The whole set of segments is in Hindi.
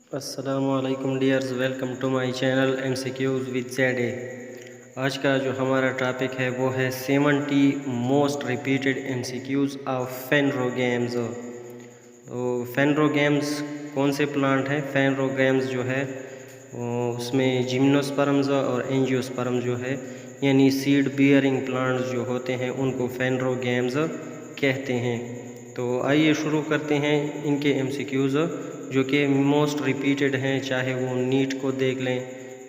अस्सलामुअलैकुम dears, welcome to my channel MCQs विद ZA। आज का जो हमारा टॉपिक है वो है 70 most repeated MCQs of phanerogams. तो फेनरो गेम्स कौन से प्लांट हैं? फेनरो गेम्स जो है उसमें जिम्नोस्पर्म्स और एंजियोस्पर्म जो है यानी सीड बियरिंग प्लांट्स जो होते हैं उनको फेनरो गेम्स कहते हैं। तो आइए शुरू करते हैं इनके MCQs जो कि मोस्ट रिपीटेड हैं, चाहे वो नीट को देख लें,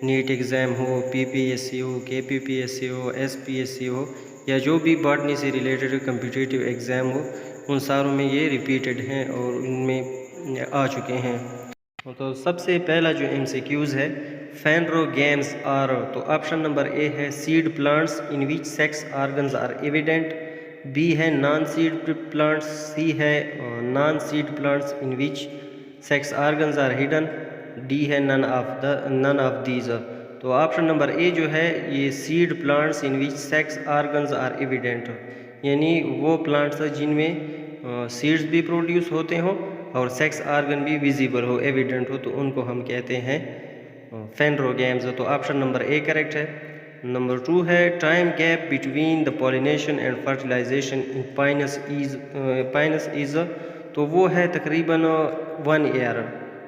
नीट एग्ज़ाम हो, PPSC हो, KPPSC हो, SPSC हो या जो भी बॉटनी से रिलेटेड कम्पिटिटिव एग्ज़ाम हो, उन सारों में ये रिपीटेड हैं और इनमें आ चुके हैं। तो सबसे पहला जो MCQs है, फेनरो गेम्स आर, तो ऑप्शन नंबर ए है seed plants in which sex organs are evident, B है नॉन सीड प्लांट्स, सी है non seed plants in which sex organs are hidden, D है नन ऑफ दीज। तो ऑप्शन नंबर ए जो है ये seed plants in which sex organs are evident, यानी वो प्लांट्स जिनमें सीड्स भी प्रोड्यूस होते हों और सेक्स ऑर्गन भी विजिबल हो, एविडेंट हो, तो उनको हम कहते हैं फेनरो गेम्स। तो ऑप्शन नंबर ए करेक्ट है। नंबर 2 है time gap between the pollination and fertilisation in Pinus is, तो वो है तकरीबन 1 ईयर।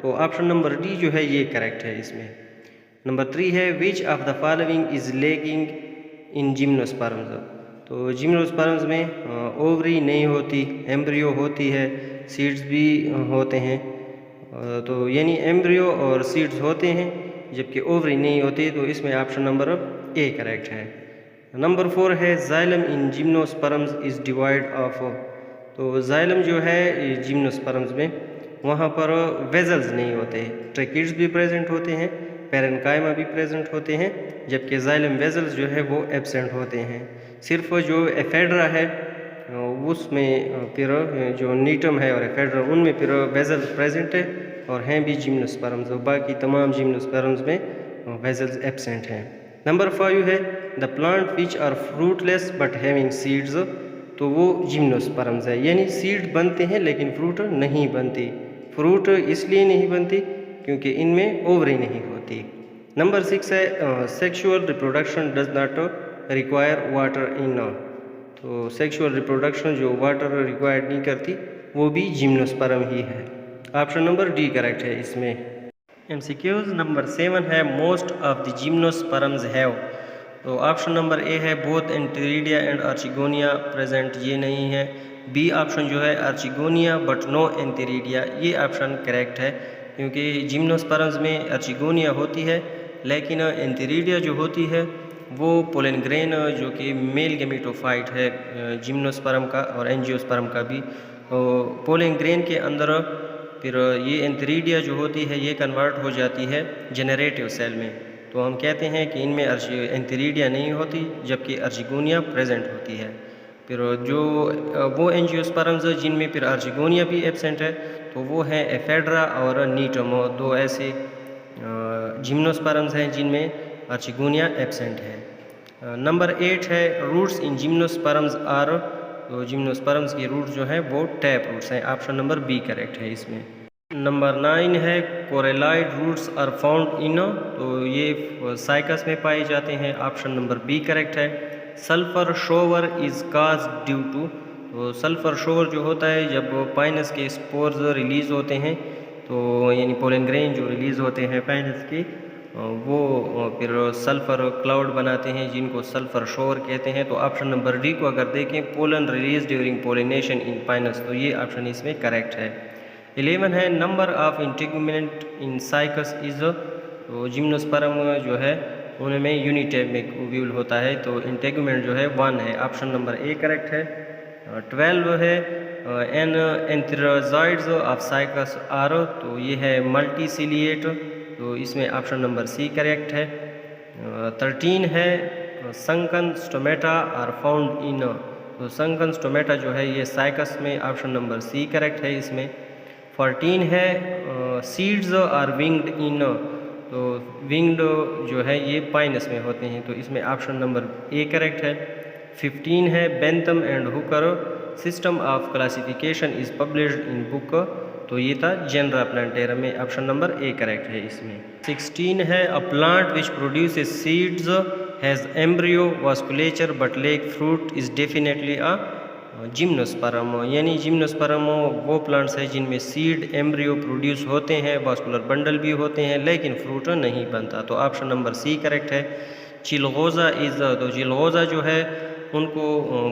तो ऑप्शन नंबर डी जो है ये करेक्ट है इसमें। नंबर 3 है विच of the following is lacking in gymnosperms, तो जिम्नोस्पर्म्स में ओवरी नहीं होती, एम्ब्रियो होती है, सीड्स भी होते हैं। तो यानी एम्ब्रियो और सीड्स होते हैं जबकि ओवरी नहीं होती, तो इसमें ऑप्शन नंबर ए करेक्ट है। नंबर 4 है xylem in gymnosperms is divide of, तो जाइलम जो है जिम्नोस्पर्म्स में वहाँ पर वेजल्स नहीं होते, ट्रैकिड्स भी प्रेजेंट होते हैं, पैरेन्काइमा भी प्रेजेंट होते हैं, जबकि जाइलम वेजल्स जो है वो एब्सेंट होते हैं। सिर्फ जो एफेड्रा है उसमें फिर जो नीटम है और एफेड्रा उनमें फिर वेजल्स प्रेजेंट है और हैं भी जिम्नोस्पर्म्स, और बाकी तमाम जिम्नोस्पर्म्स में वेजल्स एब्सेंट हैं। नंबर 5 है the plant which are fruitless but having seeds, तो वो जिम्नोस्पर्म्स है, यानी सीड बनते हैं लेकिन फ्रूट नहीं बनती। फ्रूट इसलिए नहीं बनती क्योंकि इनमें ओवरी नहीं होती। नंबर 6 है sexual reproduction does not require water in, तो सेक्सुअल रिप्रोडक्शन जो वाटर रिक्वायर्ड नहीं करती वो भी जिम्नोस्पर्म ही है। ऑप्शन नंबर डी करेक्ट है इसमें। MCQs नंबर 7 है most of the gymnosperms have, तो ऑप्शन नंबर ए है बोथ एंटेरिडिया एंड आर्चिगोनिया प्रेजेंट, ये नहीं है। बी ऑप्शन जो है आर्चिगोनिया बट नो एंटेरिडिया, ये ऑप्शन करेक्ट है क्योंकि जिम्नोस्पर्म्स में आर्चिगोनिया होती है लेकिन एंटेरिडिया जो होती है वो पोलन ग्रेन जो कि मेल गेमेटोफाइट है जिम्नोस्पर्म का और एंजियोस्पर्म का भी, पोलन ग्रेन के अंदर फिर ये एंथेरिडिया जो होती है ये कन्वर्ट हो जाती है जेनरेटिव सेल में, तो हम कहते हैं कि इनमें एंथेरिडिया नहीं होती जबकि अर्चिगोनिया प्रेजेंट होती है। फिर जो वो एंजियोस्पर्म्स जिनमें फिर अर्चिगोनिया भी एब्सेंट है तो वो है एफेड्रा और नीटम, दो ऐसे जिम्नोस्पर्म्स हैं जिनमें अर्चिगोनिया एब्सेंट है। नंबर 8 है रूट्स इन जिम्नोस्पर्म्स आर, तो जिम्नोस्पर्म्स की रूट जो है वो टैप रूट्स हैं, ऑप्शन नंबर बी करेक्ट है इसमें। नंबर 9 है coralloid roots are found in, तो ये साइकस में पाए जाते हैं, ऑप्शन नंबर बी करेक्ट है। Sulphur shower is cause due to, तो सल्फर शोवर जो होता है जब पाइनस के स्पोर्स रिलीज़ होते हैं, तो यानी पोलन ग्रेन जो रिलीज़ होते हैं पाइनस के, वो फिर सल्फ़र क्लाउड बनाते हैं जिनको सल्फ़र शोवर कहते हैं। तो ऑप्शन नंबर डी को अगर देखें पोलन रिलीज ड्यूरिंग पोलिनेशन इन पाइनस, तो ये ऑप्शन इसमें करेक्ट है। 11 है number of integument in cycas is, तो जिम्नोस्पर्म जो है उनमें यूनिटैप में ओव्यूल होता है, तो इंटेगुमेंट जो है 1 है, ऑप्शन नंबर ए करेक्ट है। 12 है an antherozoids of Cycas are, तो ये है मल्टीसिलिएट, तो इसमें ऑप्शन नंबर सी करेक्ट है। 13 है sunken stomata are found in, तो संकन स्टोमेटा जो है ये साइकस में, ऑप्शन नंबर सी करेक्ट है इसमें। 14 है सीड्स आर विंग्ड इन, तो विंग्ड जो है ये पाइनस में होते हैं, तो इसमें ऑप्शन नंबर ए करेक्ट है। 15 है Bentham and Hooker system of classification is published in book, तो ये था जेनरा प्लांटेरम में, ऑप्शन नंबर ए करेक्ट है इसमें। 16 है a plant which produces seeds has embryo vasculature but lack fruit is definitely a gymnosperm, यानी जिम्नोस्पर्म वो प्लांट्स है जिनमें सीड एम्ब्रियो प्रोड्यूस होते हैं, वास्कुलर बंडल भी होते हैं, लेकिन फ्रूट नहीं बनता, तो ऑप्शन नंबर सी करेक्ट है। चिलगोज़ा तो चिलगोज़ा जो है उनको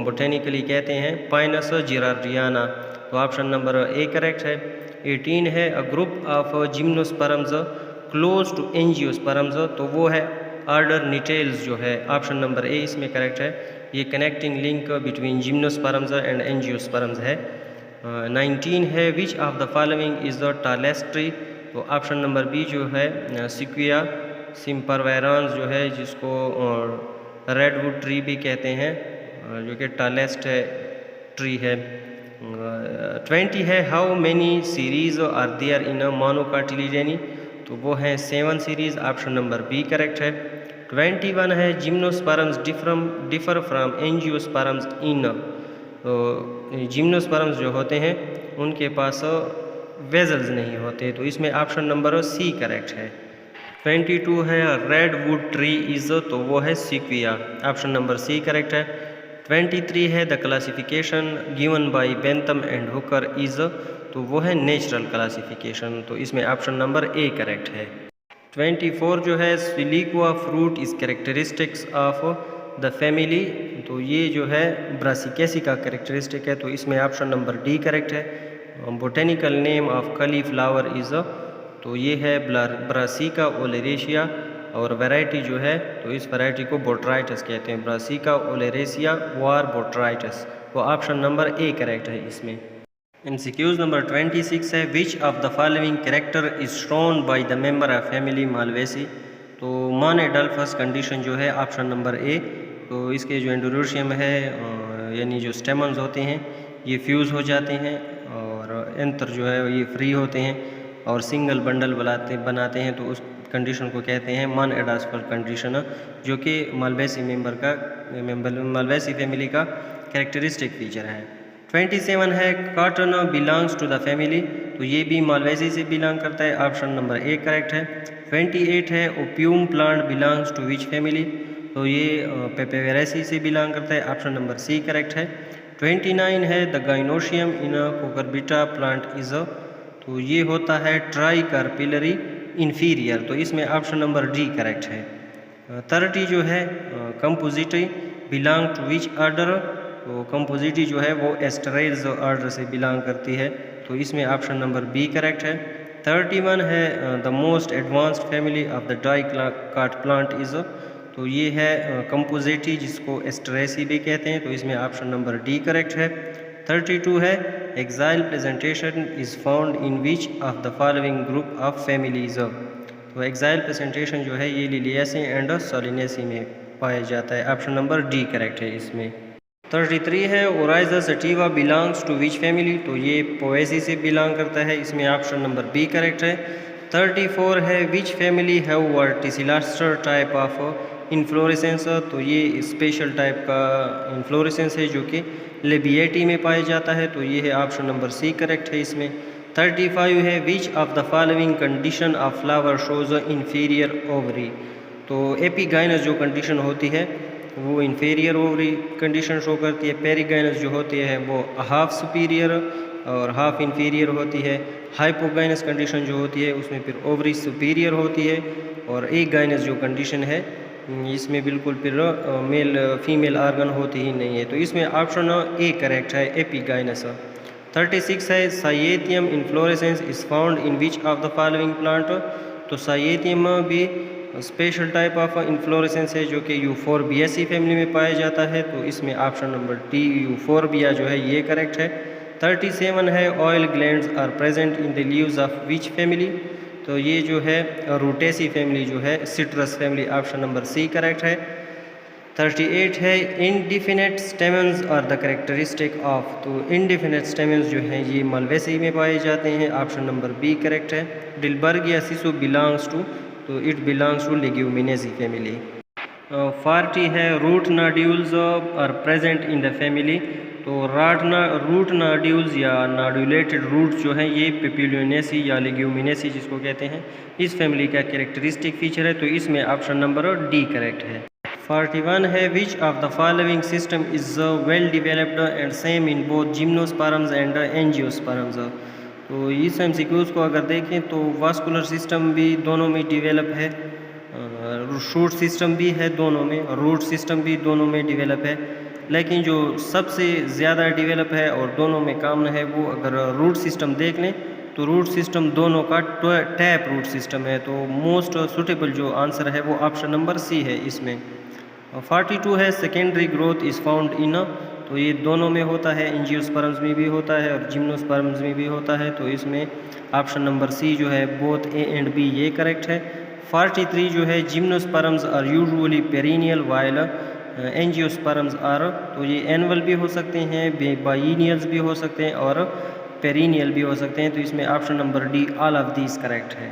बोटेनिकली कहते हैं पाइनस जिरार्डियाना, तो ऑप्शन नंबर ए करेक्ट है। 18 है a group of gymnosperms close to angiosperms, तो वो है आर्डर निटेल्स जो है, ऑप्शन नंबर ए इसमें करेक्ट है। ये connecting link between gymnosperms and angiosperms है। 19 है विच of the following is the tallest tree, तो ऑप्शन नंबर बी जो है सिक्विया सिम्परवेरांस जो है, जिसको रेडवुड ट्री भी कहते हैं, जो कि टालेस्ट ट्री है। 20 है how many series are there in a monocotyledonae, तो वो है 7 series, option number B correct है। 21 है gymnosperms differ from angiosperms in, तो जिम्नोस्पर्म्स जो होते हैं उनके पास वेजल्स नहीं होते, तो इसमें ऑप्शन नंबर सी करेक्ट है। 22 है रेडवुड ट्री इज़, तो वो है सिक्विया, ऑप्शन नंबर सी करेक्ट है। 23 है the classification given by Bentham and Hooker is, तो वो है नेचुरल क्लासिफिकेशन, तो इसमें ऑप्शन नंबर ए करेक्ट है। 24 जो है siliqua fruit is characteristics of the family, तो ये जो है ब्रासिकेसी का कैरेक्टरिस्टिक है, तो इसमें ऑप्शन नंबर डी करेक्ट है। बोटेनिकल नेम ऑफ कली फ्लावर इज़, तो ये है ब्रासिका ओलेरेशिया, और वैरायटी जो है तो इस वैरायटी को बोट्राइटस कहते हैं, ब्रासिका ओलेरेशिया वार बोट्राइटस, तो ऑप्शन नंबर ए करेक्ट है इसमें। MCQs नंबर 26 है विच of the following character is shown by the member of family Malvaceae, तो मानेडल्फस कंडीशन जो है ऑप्शन नंबर ए, तो इसके जो एंडोरोशियम है यानी जो स्टेमन्स होते हैं ये फ्यूज़ हो जाते हैं, और एंथर जो है ये फ्री होते हैं और सिंगल बंडल बनाते हैं, तो उस कंडीशन को कहते हैं मानेडल्फस कंडीशन, जो कि मालवेसी मालवेसी फैमिली का कैरेक्टरिस्टिक फीचर है। 27 है cotton belongs to the family, तो ये भी मालवेसी से बिलोंग करता है, ऑप्शन नंबर ए करेक्ट है। 28 है opium plant belongs to which family, तो ये पेपेवेरेसी से बिलोंग करता है, ऑप्शन नंबर सी करेक्ट है। 29 है the gynoecium in Cucurbita plant is, तो ये होता है ट्राइकार्पिलरी इन्फीरियर, तो इसमें ऑप्शन नंबर डी करेक्ट है। 30 जो है Compositae belong to which order, तो कंपोजिटी जो है वो एस्टरेज ऑर्डर से बिलोंग करती है, तो इसमें ऑप्शन नंबर बी करेक्ट है। 31 है the most advanced family of the dicot plant is, तो ये है कंपोजिटी जिसको एस्टरेसी भी कहते हैं, तो इसमें ऑप्शन नंबर डी करेक्ट है। 32 है axile presentation is found in which of the following group of families, तो एक्साइल प्रेजेंटेशन जो है ये लिलियासी एंड सोलिनेसी में पाया जाता है, ऑप्शन नंबर डी करेक्ट है इसमें। 33 है Oryza sativa belongs to which family, तो ये पोएसी से बिलोंग करता है, इसमें ऑप्शन नंबर बी करेक्ट है। 34 है विच family have verticillaster type of inflorescence, तो ये स्पेशल टाइप का इन्फ्लोरेसेंस है जो कि लेबिएटी में पाया जाता है, तो ये है ऑप्शन नंबर सी करेक्ट है इसमें। 35 है विच of the following condition of flower shows inferior ovary, तो एपीगाइनस जो कंडीशन होती है वो इन्फीरियर ओवरी कंडीशन शो करती है, पेरीगाइनस जो होती है वो हाफ सुपीरियर और हाफ इन्फीरियर होती है, हाइपोगाइनस कंडीशन जो होती है उसमें फिर ओवरी सुपीरियर होती है, और एक गाइनस जो कंडीशन है इसमें बिल्कुल फिर मेल फीमेल आर्गन होती ही नहीं है, तो इसमें ऑप्शन ए करेक्ट है एपीगाइनस। 36 है cyathium inflorescence is found in which of the following plant, तो साइएथियम भी स्पेशल टाइप ऑफ इन्फ्लोरेसेंस है जो कि यूफोरबियासी फैमिली में पाया जाता है, तो इसमें ऑप्शन नंबर डी यूफोरबिया जो है ये करेक्ट है। 37 है oil glands are present in the leaves of which family, तो ये जो है रूटेसी फैमिली जो है citrus family, option number C correct है। 38 है indefinite stamens are the characteristic of, तो इनडिफिनेट स्टेमन्स जो हैं ये मालवेसी में पाए जाते हैं, ऑप्शन नंबर बी करेक्ट है। डिलबर्गिया सिसु बिलोंग्स टू, तो it belongs to Leguminosae family. 40 है root nodules are present in the family, तो रूट नाड्यूल्स या नाडुलेटेड रूट जो हैं ये पेपिलोनेसी या लेग्यूमिनेसी जिसको कहते हैं, इस फैमिली का कैरेक्टरिस्टिक फीचर है। तो इसमें ऑप्शन नंबर डी करेक्ट है। 41 है विच of the following system is well developed and same in both gymnosperms and angiosperms. तो इस एमसीक्यूज़ को अगर देखें तो वास्कुलर सिस्टम भी दोनों में डिवेलप है, शूट सिस्टम भी है दोनों में, रूट सिस्टम भी दोनों में डिवेलप है, लेकिन जो सबसे ज़्यादा डिवेलप है और दोनों में कॉमन है वो अगर रूट सिस्टम देख लें तो रूट सिस्टम दोनों का टैप रूट सिस्टम है। तो मोस्ट सुटेबल जो आंसर है वो ऑप्शन नंबर सी है इसमें। 42 है secondary growth is found in, तो ये दोनों में होता है, एंजियोस्पर्म्स में भी होता है और जिम्नोस्पर्म्स में भी होता है। तो इसमें ऑप्शन नंबर सी जो है बोथ ए एंड बी ये करेक्ट है। 43 जो है gymnosperms are usually perennial while angiosperms are, तो ये एनुअल भी हो सकते हैं, बाइनियल्स भी हो सकते हैं और पेरिनियल भी हो सकते हैं। तो इसमें option number D all of these correct है।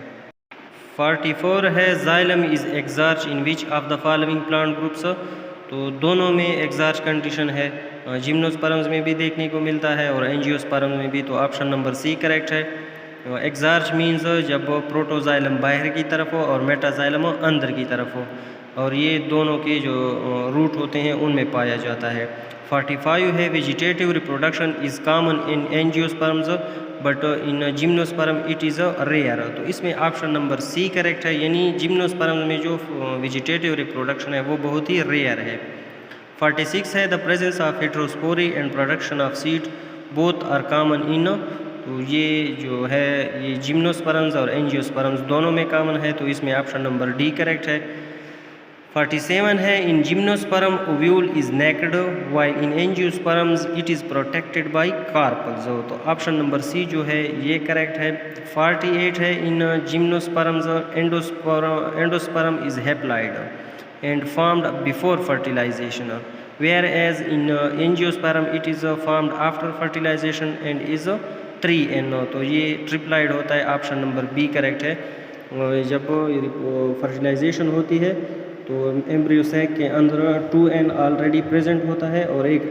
44 है xylem is exarch in which of the following plant groups, तो दोनों में एक्सार्च कंडीशन है, जिम्नोस्पर्म्स में भी देखने को मिलता है और एंजियोस्पर्म्स में भी। तो ऑप्शन नंबर सी करेक्ट है। एक्सार्च मीन्स जब प्रोटोजाइलम बाहर की तरफ हो और मेटाजाइलम अंदर की तरफ हो, और ये दोनों के जो रूट होते हैं उनमें पाया जाता है। 45 है vegetative reproduction is common in angiosperms but in gymnosperm it is rare, तो इसमें ऑप्शन नंबर सी करेक्ट है, यानी जिम्नोस्पर्म में जो वेजिटेटिव रिप्रोडक्शन है वो बहुत ही रेयर है। 46 है the presence of heterospory and production of seed both are common in, तो ये जो है ये जिम्नोस्पर्म्स और एंजियोस्पर्म्स दोनों में कॉमन है। तो इसमें ऑप्शन नंबर डी करेक्ट है। 47 है in gymnosperm ovule is naked while in angiosperms it is protected by carpels, तो ऑप्शन नंबर सी जो है ये करेक्ट है। 48 है in gymnosperms endosperm is haploid and formed before fertilization whereas in angiosperm it is formed after fertilization and is 3N, तो ये ट्रिप्लाइड होता है, ऑप्शन नंबर बी करेक्ट है। जब फर्टिलाइजेशन होती है तो एम्ब्रियो सैक के अंदर 2N ऑलरेडी प्रेजेंट होता है और एक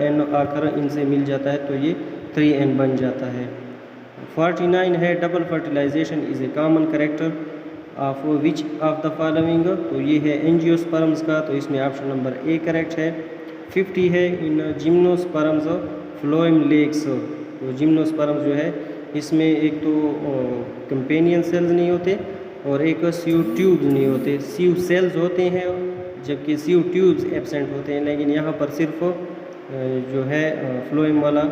N आकर इनसे मिल जाता है, तो ये 3N बन जाता है। 49 है double fertilization is a common character of which of the following, तो ये है एंजियोस्पर्म्स का, तो इसमें ऑप्शन नंबर ए करेक्ट है। 50 है इन जिम्नोस्पर्म्स फ्लोएम लेग्स, तो जिम्नोस्पर्म्स जो है इसमें एक तो कंपेनियन सेल्स नहीं होते और एक सीयू ट्यूब्स नहीं होते, सीयू सेल्स होते हैं जबकि सीयू ट्यूब्स एब्सेंट होते हैं, लेकिन यहाँ पर सिर्फ जो है फ्लोएम वाला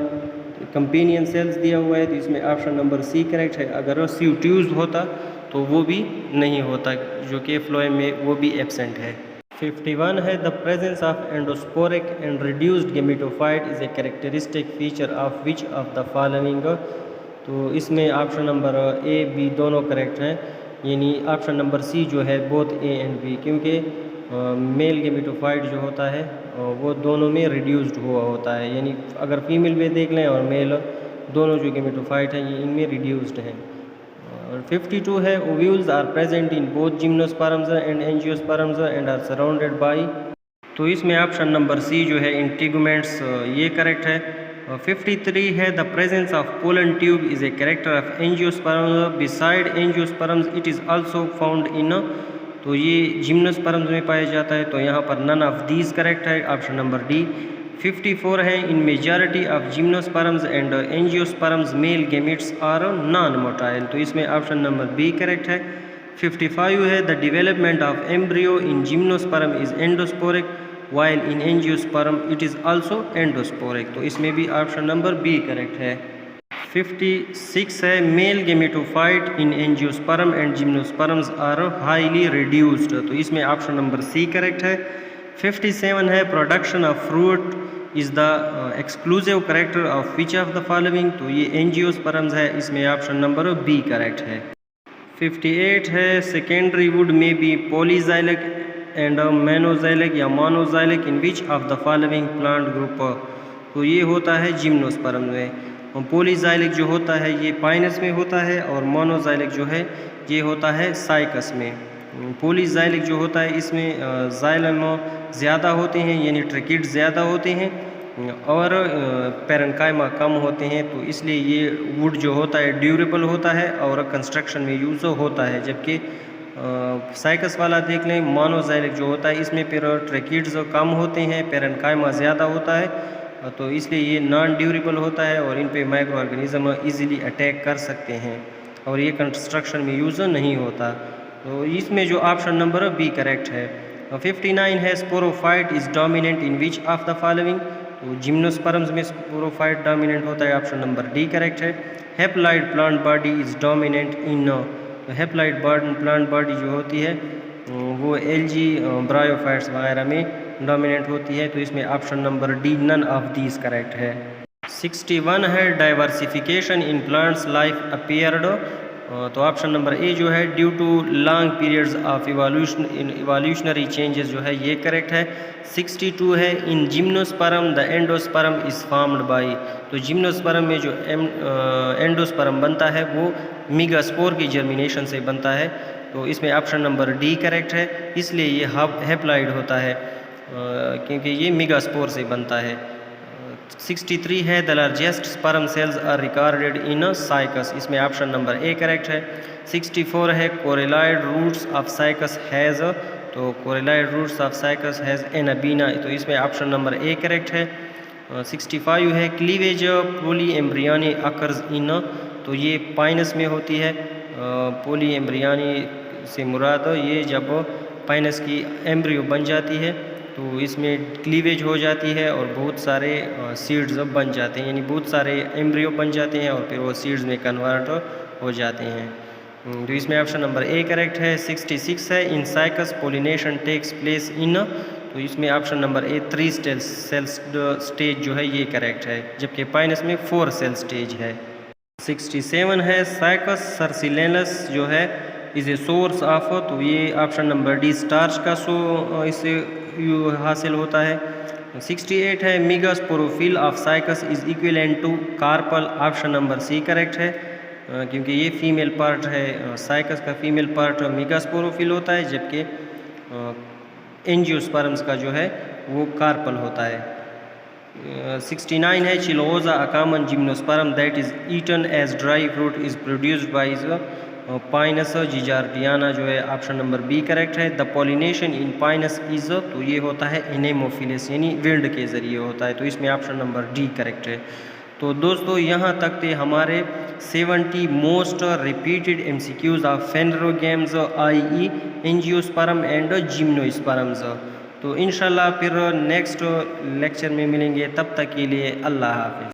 कंपेनियन सेल्स दिया हुआ है। तो इसमें ऑप्शन नंबर सी करेक्ट है। अगर सीयू ट्यूब्स होता तो वो भी नहीं होता, जो कि फ्लोएम में वो भी एब्सेंट है। 51 है the presence of endosporic and reduced gametophyte is a characteristic feature of which of the following, तो इसमें ऑप्शन नंबर ए बी दोनों करेक्ट हैं, यानी ऑप्शन नंबर सी जो है बोथ ए एंड बी, क्योंकि मेल गेमेटोफाइट जो होता है वो दोनों में रिड्यूस्ड हुआ होता है, यानी अगर फीमेल में देख लें और मेल दोनों जो गेमेटोफाइट हैं ये इनमें रिड्यूस्ड हैं। और 52 है ovules are present in both gymnosperms and angiosperms and are surrounded by, तो इसमें ऑप्शन नंबर सी जो है इंटीगुमेंट्स ये करेक्ट है। 53 है the presence of pollen tube is a character of angiosperms beside angiosperms it is also found in, तो ये जिम्नोस्पर्म्स में पाया जाता है, तो यहाँ पर नन ऑफ दीज करेक्ट है, ऑप्शन नंबर डी। 54 है in majority of gymnosperms and angiosperms male gametes are non motile, तो इसमें ऑप्शन नंबर बी करेक्ट है। 55 है the development of embryo in gymnosperm is endosporic while in angiosperm it is also endosporic, तो इसमें भी ऑप्शन नंबर बी करेक्ट है। 56 है male gametophyte in angiosperm and gymnosperms are highly reduced, तो इसमें ऑप्शन नंबर सी करेक्ट है। 57 है production of fruit is the exclusive character of which of the following, तो ये एंजियोस्पर्म्स है, इसमें ऑप्शन नंबर बी करेक्ट है। 58 है सेकेंडरी वुड में बी पॉलीजाइलिक एंड मोनोजाइलिक या monoxylic in which of the following plant group, तो ये होता है जिम्नोस्पर्म में। पॉलीजाइलिक जो होता है ये पाइनस में होता है और मोनोजाइलिक जो है ये होता है साइकस में। पॉलीजाइलिक जो होता है इसमें जाइलम ज़्यादा होते हैं, यानी ट्रैकिड्स ज़्यादा होते हैं, और पैरेन्काइमा कम होते हैं, तो इसलिए ये वुड जो होता है ड्यूरेबल होता है और कंस्ट्रक्शन में यूज़ होता है। जबकि साइकस वाला देख लें, मोनोज़ाइलिक जो होता है, इसमें फिर ट्रैकिड्स कम होते हैं, पैरेन्काइमा ज़्यादा होता है, तो इसलिए ये नॉन ड्यूरेबल होता है और इन पे माइक्रो ऑर्गेनिज़म ईज़िली अटैक कर सकते हैं और ये कंस्ट्रक्शन में यूज़ नहीं होता। तो इसमें जो ऑप्शन नंबर बी करेक्ट है। 59 है sporophyte is dominant in which of the following. तो जिम्नोस्पर्म्स में स्पोरोफाइट डोमिनेंट होता है, ऑप्शन नंबर डी करेक्ट है। Haploid plant body is dominant in. Haploid plant body जो होती है वो एल्गी ब्रायोफाइट्स वगैरह में डोमिनेंट होती है, तो इसमें option number D none of these correct है। 61 है diversification in plants life appeared. तो ऑप्शन नंबर ए जो है due to long periods of evolutionary changes जो है ये करेक्ट है। 62 है in gymnosperm the endosperm is formed by. तो जिम्नोस्पर्म में जो एंडोस्पर्म बनता है वो मीगास्पोर की जर्मिनेशन से बनता है, तो इसमें ऑप्शन नंबर डी करेक्ट है। इसलिए ये हेप्लॉइड होता है क्योंकि ये मीगास्पोर से बनता है। 63 है the largest sperm cells are recorded in Cycas. इसमें ऑप्शन नंबर ए करेक्ट है। 64 है coralloid roots of Cycas has. तो coralloid roots of Cycas has Anabaena, तो इसमें ऑप्शन नंबर ए करेक्ट है। 65 है क्लीवेज पोली एम्ब्रियानी अकर्स इन। तो ये पाइनस में होती है। पोली एम्ब्रियानी से मुराद ये जब पाइनस की एम्ब्रियो बन जाती है तो इसमें क्लीवेज हो जाती है और बहुत सारे सीड्स बन जाते हैं, यानी बहुत सारे एम्ब्रियो बन जाते हैं और फिर वो सीड्स में कन्वर्ट हो जाते हैं। तो इसमें ऑप्शन नंबर ए करेक्ट है। 66 है in Cycas pollination takes place in. तो इसमें option number A 3 cell stage जो है ये करेक्ट है, जबकि पाइनस में 4 सेल स्टेज है। 67 है साइकस सर्सिलेनस जो है इज़ ए सोर्स ऑफ। तो ये ऑप्शन नंबर डी स्टार्च का इससे हासिल होता है। 68 है megasporophyll of Cycas is equivalent to carpel. Option number C correct है क्योंकि ये फीमेल पार्ट है, साइकस का फीमेल पार्ट मीगास्पोरोफिल होता है, जबकि एंजियोस्पर्म्स का जो है वो कार्पल होता है। 69 है chilgoza a common gymnosperm that is eaten as dry fruit is produced by Pinus gerardiana जो है ऑप्शन नंबर बी करेक्ट है। The pollination in Pinus is, तो ये होता है एनेमोफिलिस यानी विंड के ज़रिए होता है, तो इसमें ऑप्शन नंबर डी करेक्ट है। तो दोस्तों यहाँ तक थे हमारे 70 most repeated MCQs of phanerogams i.e. Angiosperm and gymnosperms. तो इंशाल्लाह फिर नेक्स्ट लेक्चर में मिलेंगे, तब तक के लिए अल्लाह हाफ़िज़।